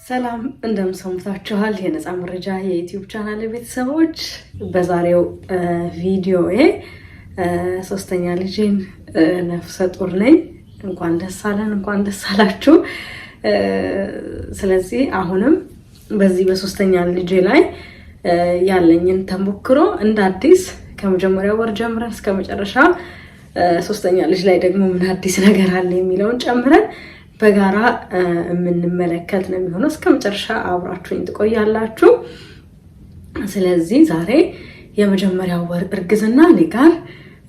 ሰላም እንደምሰምታችኋል የነፃ መረጃ የዩቲዩብ ቻናል ቤተሰቦች በዛሬው ቪዲዮዬ ሶስተኛ ልጅን ነፍሰ ጡር ነኝ እንኳን ደስ አለን እንኳን ደስ አላችሁ ስለዚህ አሁንም በዚህ በሶስተኛ ልጅ ላይ ያለኝን ተሞክሮ እንደ አዲስ ከመጀመሪያው ወር ጀምረን እስከ መጨረሻ ሶስተኛ ልጅ ላይ ደግሞ ምን አዲስ ነገር አለ የሚለውን ጨምረን በጋራ የምንመለከት ነው የሚሆነው እስከ መጨረሻ አብራችሁኝ ትቆያላችሁ ስለዚህ ዛሬ የመጀመሪያው ወር እርግዝና እኔ ጋር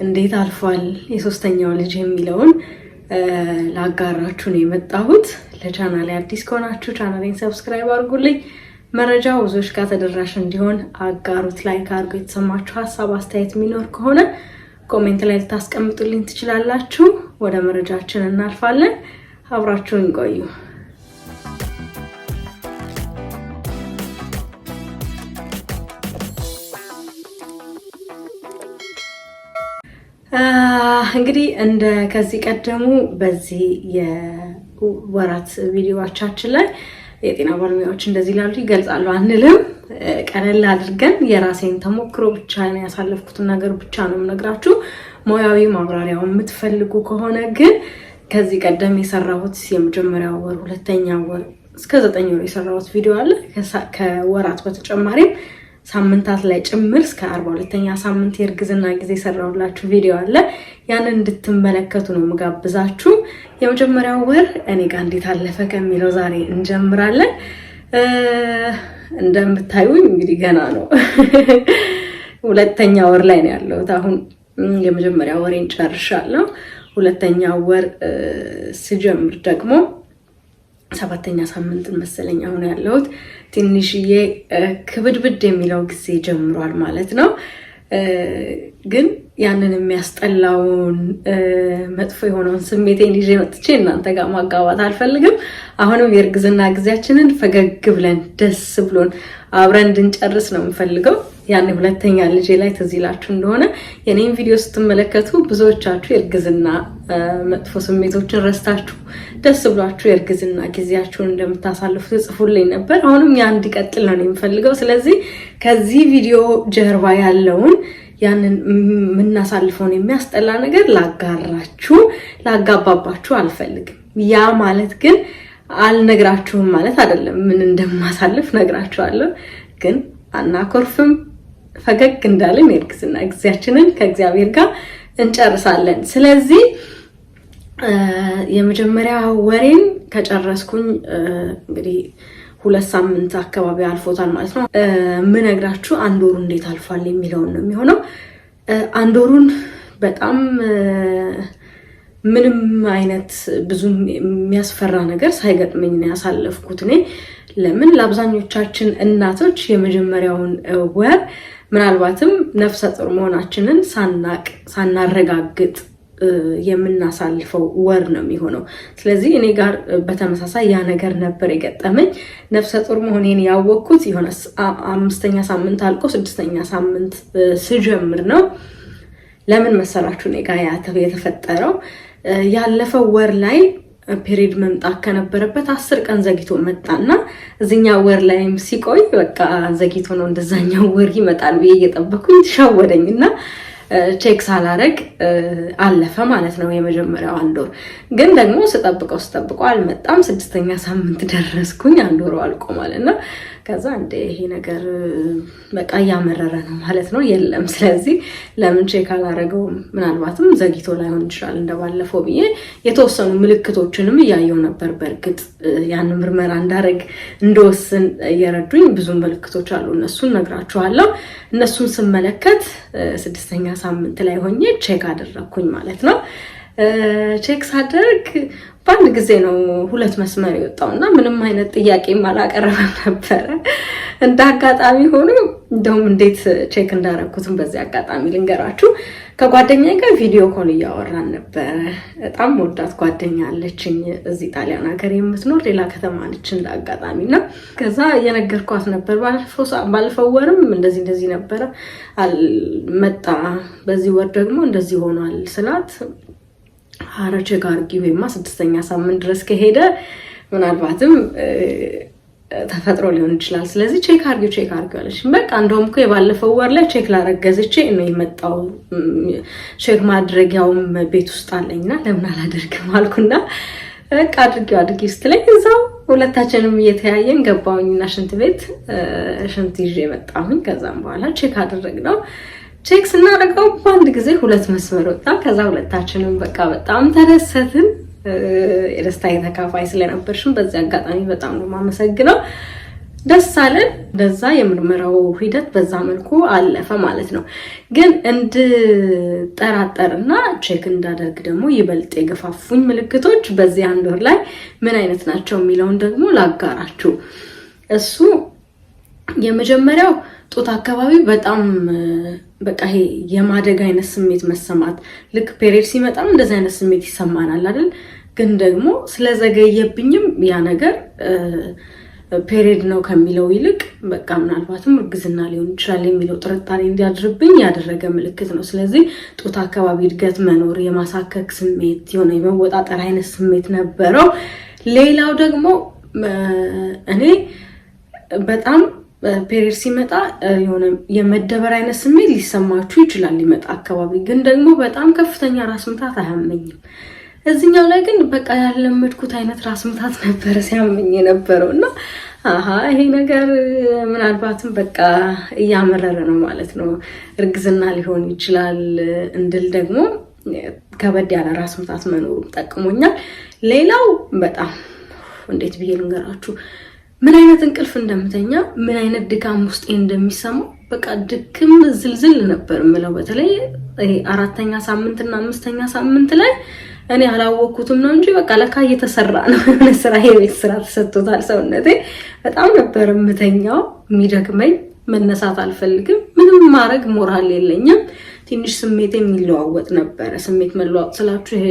እንዴት አልፏል የሶስተኛው ልጅ የሚለውን ላጋራችሁ ነው የመጣሁት ለቻናሌ አዲስ ከሆናችሁ ቻናሌን ሰብስክራይብ አድርጉልኝ መረጃው ብዙዎች ጋር ተደራሽ እንዲሆን አጋሩት ላይክ አድርጉ የተሰማችሁ ሐሳብ አስተያየት የሚኖር ከሆነ ኮሜንት ላይ ልታስቀምጡልኝ ትችላላችሁ ወደ መረጃችን እናልፋለን አብራችሁን ቆዩ እንግዲህ እንደ ከዚህ ቀደሙ በዚህ የወራት ቪዲዮዎቻችን ላይ የጤና ባለሙያዎች እንደዚህ ላሉ ይገልጻሉ አንልም ቀለል አድርገን የራሴን ተሞክሮ ብቻ ነው ያሳለፍኩትን ነገር ብቻ ነው የምነግራችሁ ሞያዊ ማብራሪያው የምትፈልጉ ከሆነ ግን ከዚህ ቀደም የሰራሁት የመጀመሪያው ወር ሁለተኛው ወር እስከ 9 ወር የሰራሁት ቪዲዮ አለ ከወራት በተጨማሪ ሳምንታት ላይ ጭምር እስከ 42ኛ ሳምንት የእርግዝና ጊዜ ሰራሁላችሁ ቪዲዮ አለ ያንን እንድትመለከቱ ነው መጋብዛችሁ የመጀመሪያው ወር እኔ ጋር እንዴት አለፈ ከሚለው ዛሬ እንጀምራለን እንደምታዩኝ እንግዲህ ገና ነው ሁለተኛ ወር ላይ ነው ያለሁት አሁን የመጀመሪያው ወሬን ጨርሻለሁ ሁለተኛው ወር ሲጀምር ደግሞ 7ኛ ሳምንት መሰለኝ አሁን ያለሁት ትንሽዬ ክብድብድ የሚለው ጊዜ ጀምሯል ማለት ነው ግን ያንን የሚያስጠላውን መጥፎ የሆነውን ስሜቴን ይዤ መጥቼ እናንተ ጋር ማጋባት አልፈልግም አሁንም የእርግዝና ጊዜያችንን ፈገግ ብለን ደስ ብሎን አብረን እንድንጨርስ ነው የምፈልገው ያን ሁለተኛ ልጅ ላይ ተዚላችሁ እንደሆነ የኔን ቪዲዮ ስትመለከቱ ብዙዎቻችሁ የእርግዝና መጥፎ ስሜቶችን ረስታችሁ ደስ ብሏችሁ የእርግዝና ጊዜያችሁን እንደምታሳልፉ ጽፉልኝ ነበር አሁንም ያ እንዲቀጥል ነው የምፈልገው ስለዚህ ከዚህ ቪዲዮ ጀርባ ያለውን ያንን ምናሳልፈውን የሚያስጠላ ነገር ላጋባባችሁ አልፈልግም ያ ማለት ግን አልነግራችሁም ማለት አይደለም ምን እንደማሳልፍ ነግራችኋለሁ ግን አናኮርፍም ፈገግ እንዳለን የእርግዝና ጊዜያችንን ከእግዚአብሔር ጋር እንጨርሳለን ስለዚህ የመጀመሪያ ወሬን ከጨረስኩኝ እንግዲህ 2 ሳምንት አካባቢ አልፎታል ማለት ነው ምነግራችሁ አንድ ወሩ እንዴት አልፏል የሚለው ነው የሚሆነው አንድ ወሩን በጣም ምንም አይነት ብዙ የሚያስፈራ ነገር ሳይገጥመኝ ነው ያሳለፍኩት እኔ ለምን ለአብዛኞቻችን እናቶች የመጀመሪያውን ወር ምናልባትም ነፍሰ ጡር መሆናችንን ሳናረጋግጥ የምናሳልፈው ወር ነው የሚሆነው ስለዚህ እኔ ጋር በተመሳሳይ ያ ነገር ነበር የገጠመኝ ነፍሰ ጡር መሆኔን ያወቅኩት የሆነ 5ኛ ሳምንት አልቆ 6ኛ ሳምንት ሲጀምር ነው ለምን መሰላችሁ እኔ ጋር የተፈጠረው ያለፈው ወር ላይ ፔሪድ መምጣት ከነበረበት 10 ቀን ዘግይቶ መጣና እዚህኛው ወር ላይም ሲቆይ በቃ ዘግይቶ ነው እንደዛኛው ወር ይመጣል ብዬ እየጠበኩኝ ተሻወደኝና ቼክ ሳላረግ አለፈ ማለት ነው የመጀመሪያው አንድ ወር ግን ደግሞ ስጠብቀው አልመጣም 6ኛ ሳምንት ደረስኩኝ አንድ ወር አልቆ ማለትና ከዛ እንደ ይሄ ነገር በቃ ያመረረ ነው ማለት ነው የለም ስለዚህ ለምን ቼክ አላረገው ምናልባትም ዘግይቶ ላይሆን ይችላል እንደባለፈው ብዬ የተወሰኑ ምልክቶችንም ያየው ነበር በርግጥ ያን ምርመራ እንዳረግ እንደወስን እየረዱኝ ብዙ ምልክቶች አሉ እነሱን ነግራችኋለሁ እነሱን ስመለከት 6ኛ ሳምንት ላይ ሆኜ ቼክ አደረኩኝ ማለት ነው ቼክ ሳደርግ በአንድ ጊዜ ነው 2 መስመር የወጣውና ምንም አይነት ጥያቄ አላቀረበም ነበር እንዳጋጣሚ ሆኖ እንደውም እንዴት ቼክ እንዳረኩትም በዚህ አጋጣሚ ልንገራችሁ ከጓደኛዬ ጋር ቪዲዮ ኮል እያወራን ነበር በጣም ወዳት ጓደኛ አለችኝ እዚህ ጣሊያን ሀገር የምትኖር ሌላ ከተማ ነች እንዳጋጣሚና ከዛ የነገርኳት ነበር ባለፈው ወርም እንደዚህ ነበር መጣ በዚህ ወር ደግሞ እንደዚህ ሆኗል ስላት አረቸ ጋር ጊዜማ 6ኛ ሳምንት ድረስ ከሄደ ምናልባትም ተፈጥሮ ሊሆን ይችላል ስለዚህ ቼክ አርጊው አለሽ በቃ እንደውም እኮ የባለፈው ወር ላይ ቼክ ላረገዝቼ ነው የመጣው ቼክ ማድረጊያውም ቤት ውስጥ አለኝና ለምን አላደርግም አልኩና በቃ አድርጊው ስትለኝ እዛው ሁለታችንም እየተያየን ገባውኝና ሽንት ቤት ሽንት ይዤ መጣሁኝ ከዛም በኋላ ቼክ አደረግነው ቼክ ስናደርገው በአንድ ጊዜ ሁለት መስመር ወጣ ከዛ ሁለታችንም በቃ በጣም ተደሰትን የደስታዬ ተካፋይ ስለነበርሽም በዚህ አጋጣሚ በጣም ነው ማመሰግነው ደስ አለን እንደዛ የምርመራው ሂደት በዛ መልኩ አለፈ ማለት ነው ግን እንድጠራጠርና ቼክ እንዳደርግ ደግሞ ይበልጥ የገፋፉኝ ምልክቶች በዚህ አንድ ወር ላይ ምን አይነት ናቸው የሚለውን ደግሞ ላጋራችሁ እሱ የመጀመሪያው ጡት አካባቢ በጣም በቃ ይሄ የማደግ አይነት ስሜት መሰማት ልክ ፔሪድ ሲመጣም እንደዚህ አይነት ስሜት ይሰማናል አይደል ግን ደግሞ ስለዘገየብኝም ያ ነገር ፔሪድ ነው ከሚለው ይልቅ በቃ ምናልባትም እርግዝና ሊሆን ይችላል የሚለው ጥርጣሬ እንዲያድርብኝ ያደረገ ምልክት ነው ስለዚህ ጡት አካባቢ እድገት መኖር የማሳከክ ስሜት የሆነ የመወጣጠር አይነት ስሜት ነበረው ሌላው ደግሞ እኔ በጣም ፔሪድ ሲመጣ የሆነ የመደበር አይነት ስሜት ሊሰማችሁ ይችላል ሊመጣ አካባቢ ግን ደግሞ በጣም ከፍተኛ ራስ ምታት አያመኝም እዚህኛው ላይ ግን በቃ ያለመድኩት አይነት ራስ ምታት ነበር ሲያመኝ የነበረውና ይሄ ነገር ምናልባትም በቃ እያመረረ ነው ማለት ነው እርግዝና ሊሆን ይችላል እንድል ደግሞ ከበድ ያለ ራስ ምታት መኖሩ ጠቅሞኛል ሌላው በጣም እንዴት ብዬ ልንገራችሁ ምን አይነት እንቅልፍ እንደምተኛ ምን አይነት ድካም ውስጥ እንደሚሰማው በቃ ድክም ዝልዝል ነበር ምለው በተለይ አራተኛ ሳምንትና አምስተኛ ሳምንት ላይ እኔ አላወኩትም ነው እንጂ በቃ ለካ እየተሰራ ነው ስራ የቤት ስራ ተሰጥቶታል ሰውነቴ በጣም ነበር ምተኛው የሚደክመኝ መነሳት አልፈልግም ምንም ማድረግ ሞራል የለኝም ትንሽ ስሜት የሚለዋወጥ ነበር ስሜት መለዋወጥ ስላችሁ ይሄ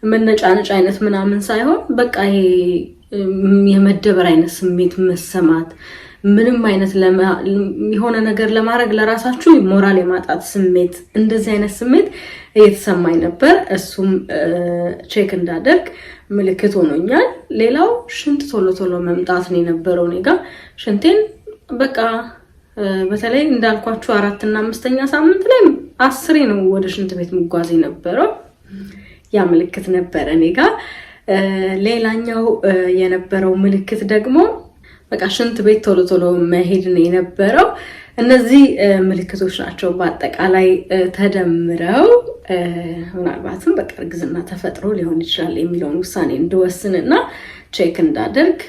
መነጫነጭ አይነት ምናምን ሳይሆን በቃ ይሄ የመደበር አይነት ስሜት መሰማት ምንም አይነት የሆነ ነገር ለማድረግ ለራሳችሁ ሞራል የማጣት ስሜት እንደዚህ አይነት ስሜት እየተሰማኝ ነበር እሱም ቼክ እንዳደርግ ምልክት ሆኖኛል ሌላው ሽንት ቶሎ መምጣት ነው የነበረው እኔ ጋር ሽንቴን በቃ በተለይ እንዳልኳችሁ 4 እና 5ኛ ሳምንት ላይ 10 ነው ወደ ሽንት ቤት መጓዝ የነበረው ያ ምልክት ነበር እኔ ጋር ሌላኛው የነበረው ምልክት ደግሞ በቃ ሽንት ቤት ቶሎ መሄድ ነው የነበረው እነዚህ ምልክቶች ናቸው በአጠቃላይ ተደምረው ምናልባትም በቃ እርግዝና ተፈጥሮ ሊሆን ይችላል የሚለውን ውሳኔ እንድወስንና ቼክ እንዳደርግ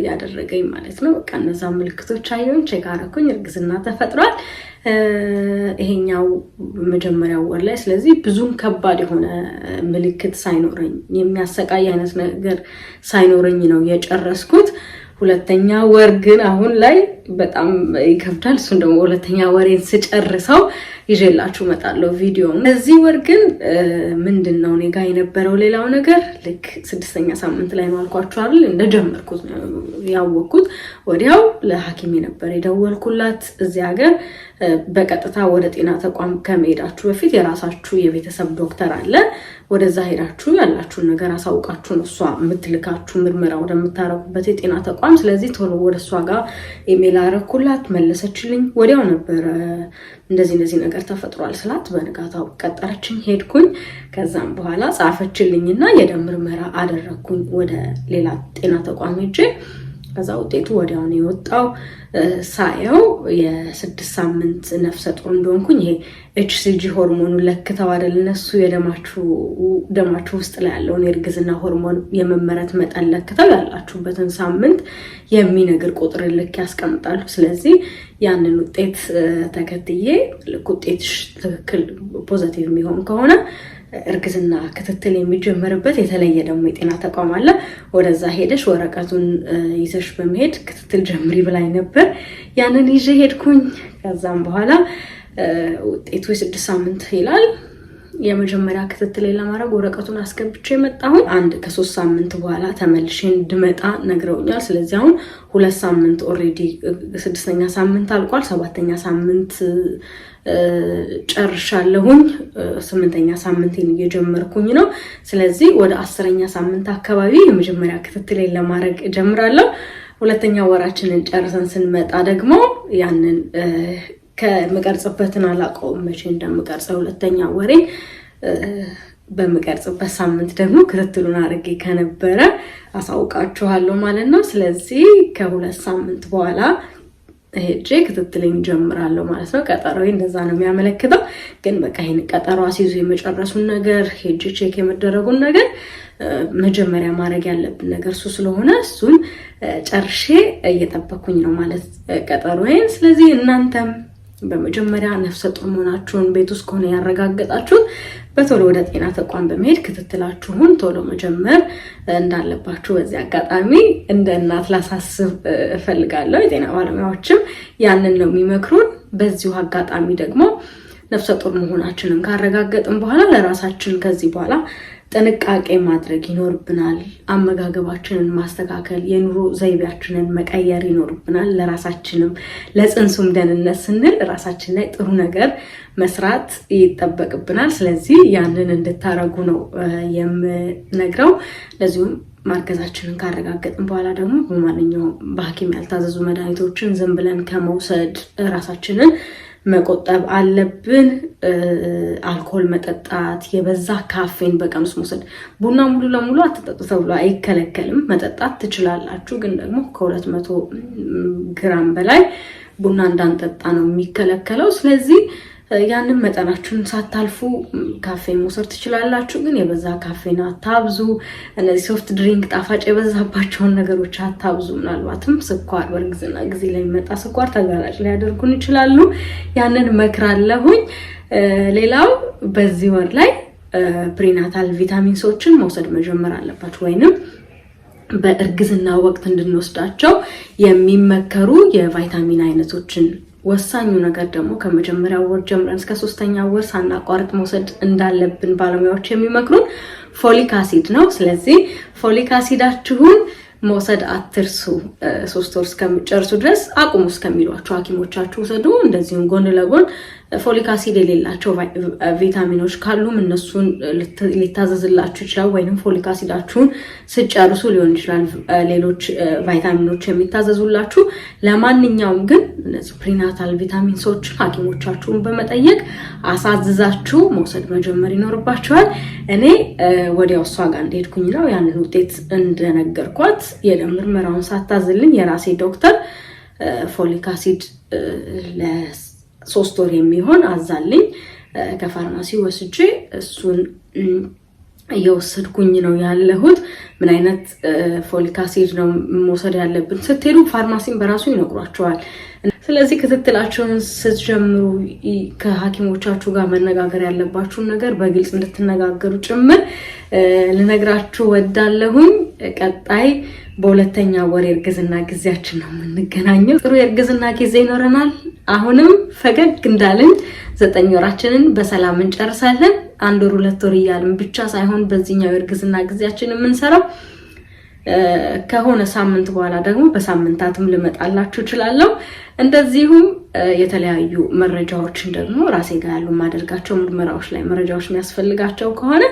ያደረገኝ ማለት ነው በቃ እነዛ ምልክቶች አየሁኝ ቼክ አደረኩኝ እርግዝና ተፈጥሯል ይሄኛው መጀመሪያው ወር ላይ ስለዚህ ብዙም ከባድ የሆነ ምልክት ሳይኖረኝ የሚያሰቃይ አይነት ነገር ሳይኖረኝ ነው የጨረስኩት ሁለተኛ ወር ግን አሁን ላይ በጣም ይከብዳል እሱ ደግሞ ሁለተኛ ወሬን ስጨርሰው ይዤላችሁ መጣለው ቪዲዮ እዚህ ወር ግን ምንድነው እኔ ጋር የነበረው ሌላው ነገር ልክ 6ኛ ሳምንት ላይ ነው አልኳችሁ አይደል እንደጀመርኩት ያወቅኩት ወዲያው ለሐኪም ነበር የደወልኩላት እዚህ ሀገር በቀጥታ ወደ ጤና ተቋም ከመሄዳችሁ በፊት የራሳችሁ የቤተሰብ ዶክተር አለ ወደዛ ሄዳችሁ ያላችሁን ነገር አሳውቃችሁ ነው እሷ የምትልካችሁ ምርመራ ወደምታረጉበት የጤና ተቋም ስለዚህ ቶሎ ወደሷ ጋር ኢሜል አረኩላት መለሰችልኝ ወዲያው ነበር እንደዚህ ነገር ተፈጥሯል ስላት በንጋታው ቀጠረችኝ ሄድኩኝ ከዛም በኋላ ጻፈችልኝና የደም ምርመራ አደረኩኝ ወደ ሌላ ጤና ተቋም ሄጄ ከዛ ውጤቱ ወዲያው ነው የወጣው ሳየው የ6 ሳምንት ነፍሰ ጡር እንደሆንኩኝ ይሄ HCG ሆርሞኑ ለክተው አይደል እነሱ ደማችሁ ውስጥ ላይ ያለውን የእርግዝና ሆርሞን የመመረት መጠን ለክተው ያላችሁበትን ሳምንት የሚነግር ቁጥር ልክ ያስቀምጣሉ ስለዚህ ያንን ውጤት ተከትዬ ውጤትሽ ትክክል ፖዚቲቭ የሚሆን ከሆነ እርግዝና ክትትል የሚጀመርበት የተለየ ደግሞ የጤና ተቋም አለ ወደዛ ሄደሽ ወረቀቱን ይዘሽ በመሄድ ክትትል ጀምሪ ብላኝ ነበር ያንን ይዤ ሄድኩኝ ከዛም በኋላ ውጤቱ 6 ሳምንት ይላል የመጀመሪያ ክትትል ለማድረግ ወረቀቱን አስገብቼ መጣሁኝ አንድ ከ3 ሳምንት በኋላ ተመልሼ እንድመጣ ነግረውኛል ስለዚህ አሁን 2 ሳምንት ኦሬዲ 6ኛ ሳምንት አልቋል 7ኛ ሳምንት ጨርሻለሁኝ 8ኛ ሳምንቴን እየጀመርኩኝ ነው ስለዚህ ወደ 10ኛ ሳምንት አካባቢ የመጀመሪያ ክትትል ለማድረግ ጀምራለሁ ሁለተኛ ወራችንን ጨርሰን ስንመጣ ደግሞ ያንን ከመቀርጽበትን አላውቀውም መቼ እንደምቀርጸው ሁለተኛ ወሬ በመቀርጽበት ሳምንት ደግሞ ክትትሉን አድርጌ ከነበረ አሳውቃችኋለሁ ማለት ነው። ስለዚህ ከሁለት ሳምንት በኋላ ሄጄ ክትትሌን ጀምራለሁ ማለት ነው። ቀጠሮዬ እንደዛ ነው የሚያመለክተው። ግን በቃ ይሄን ቀጠሮ አስይዞ የመጨረሱን ነገር ሄጄ ቼክ የመደረጉን ነገር መጀመሪያ ማድረግ ያለብን ነገር እሱ ስለሆነ እሱን ጨርሼ እየጠበኩኝ ነው ማለት ቀጠሮዬን። ስለዚህ እናንተም በመጀመሪያ ነፍሰ ጡር መሆናችሁን ቤት ውስጥ ከሆነ ያረጋገጣችሁት በቶሎ ወደ ጤና ተቋም በመሄድ ክትትላችሁን ቶሎ መጀመር እንዳለባችሁ በዚህ አጋጣሚ እንደ እናት ላሳስብ እፈልጋለሁ። የጤና ባለሙያዎችም ያንን ነው የሚመክሩን። በዚሁ አጋጣሚ ደግሞ ነፍሰ ጡር መሆናችንን ካረጋገጥን በኋላ ለራሳችን ከዚህ በኋላ ጥንቃቄ ማድረግ ይኖርብናል። አመጋገባችንን ማስተካከል፣ የኑሮ ዘይቤያችንን መቀየር ይኖርብናል። ለራሳችንም ለጽንሱም ደህንነት ስንል ራሳችን ላይ ጥሩ ነገር መስራት ይጠበቅብናል። ስለዚህ ያንን እንድታረጉ ነው የምነግረው። ለዚሁም ማርገዛችንን ካረጋገጥን በኋላ ደግሞ በማንኛውም በሐኪም ያልታዘዙ መድኃኒቶችን ዝም ብለን ከመውሰድ ራሳችንን መቆጠብ አለብን። አልኮል መጠጣት፣ የበዛ ካፌን በቀን ውስጥ መውሰድ፣ ቡና ሙሉ ለሙሉ አትጠጡ ተብሎ አይከለከልም። መጠጣት ትችላላችሁ፣ ግን ደግሞ ከ200 ግራም በላይ ቡና እንዳንጠጣ ነው የሚከለከለው። ስለዚህ ያንን መጠናችሁን ሳታልፉ ካፌን መውሰድ ትችላላችሁ፣ ግን የበዛ ካፌን አታብዙ። እነዚህ ሶፍት ድሪንክ ጣፋጭ የበዛባቸውን ነገሮች አታብዙ። ምናልባትም ስኳር በእርግዝና ጊዜ ላይ የሚመጣ ስኳር ተጋላጭ ሊያደርጉን ይችላሉ። ያንን መክራለሁኝ። ሌላው በዚህ ወር ላይ ፕሪናታል ቪታሚንሶችን መውሰድ መጀመር አለባችሁ፣ ወይንም በእርግዝና ወቅት እንድንወስዳቸው የሚመከሩ የቫይታሚን አይነቶችን። ወሳኙ ነገር ደግሞ ከመጀመሪያው ወር ጀምረን እስከ 3ኛው ወር ሳናቋርጥ መውሰድ እንዳለብን ባለሙያዎች የሚመክሩን ፎሊክ አሲድ ነው። ስለዚህ ፎሊክ አሲዳችሁን መውሰድ አትርሱ። 3 ወር እስከምጨርሱ ድረስ አቁሙ እስከሚሏችሁ ሐኪሞቻችሁ ውሰዱ። እንደዚሁም ጎን ለጎን ፎሊክ አሲድ የሌላቸው ቪታሚኖች ካሉም እነሱን ሊታዘዝላችሁ ይችላል። ወይንም ፎሊክ አሲዳችሁን ስጨርሱ ሊሆን ይችላል ሌሎች ቫይታሚኖች የሚታዘዙላችሁ። ለማንኛውም ግን እነዚህ ፕሪናታል ቪታሚንሶችን ሐኪሞቻችሁን በመጠየቅ አሳዝዛችሁ መውሰድ መጀመር ይኖርባችኋል። እኔ ወዲያው እሷ ጋር እንደሄድኩኝ ነው ያንን ውጤት እንደነገርኳት የደም ምርመራውን ሳታዝልኝ የራሴ ዶክተር ፎሊክ አሲድ ለ3 ወር የሚሆን አዛልኝ ከፋርማሲ ወስጄ እሱን እየወሰድኩኝ ነው ያለሁት። ምን አይነት ፎሊክ አሲድ ነው መውሰድ ያለብን ስትሄዱ ፋርማሲን በራሱ ይነግሯቸዋል። ስለዚህ ክትትላችሁን ስትጀምሩ ከሐኪሞቻችሁ ጋር መነጋገር ያለባችሁን ነገር በግልጽ እንድትነጋገሩ ጭምር ልነግራችሁ ወዳለሁኝ። ቀጣይ በሁለተኛ ወር የእርግዝና ጊዜያችን ነው የምንገናኘው። ጥሩ የእርግዝና ጊዜ ይኖረናል። አሁንም ፈገግ እንዳልን 9 ወራችንን በሰላም እንጨርሳለን። 1 ወር 2 ወር እያልን ብቻ ሳይሆን በዚህኛው የእርግዝና ጊዜያችን የምንሰራው ከሆነ ሳምንት በኋላ ደግሞ በሳምንታትም ልመጣላችሁ እችላለሁ። እንደዚሁም የተለያዩ መረጃዎችን ደግሞ ራሴ ጋር ያሉ ማደርጋቸው ምርመራዎች ላይ መረጃዎች የሚያስፈልጋቸው ከሆነ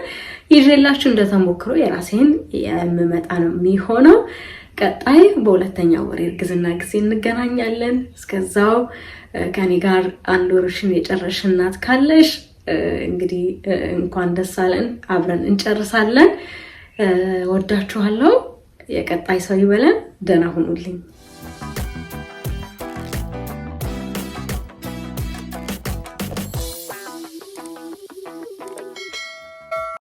ይዤላችሁ እንደተሞክሮ የራሴን የምመጣ ነው የሚሆነው። ቀጣይ በሁለተኛ ወር የእርግዝና ጊዜ እንገናኛለን። እስከዛው ከኔ ጋር 1 ወርሽን የጨረሽ እናት ካለሽ እንግዲህ እንኳን ደስ አለን፣ አብረን እንጨርሳለን። ወዳችኋለሁ። የቀጣይ ሰው ይበለን። ደህና ሁኑልኝ።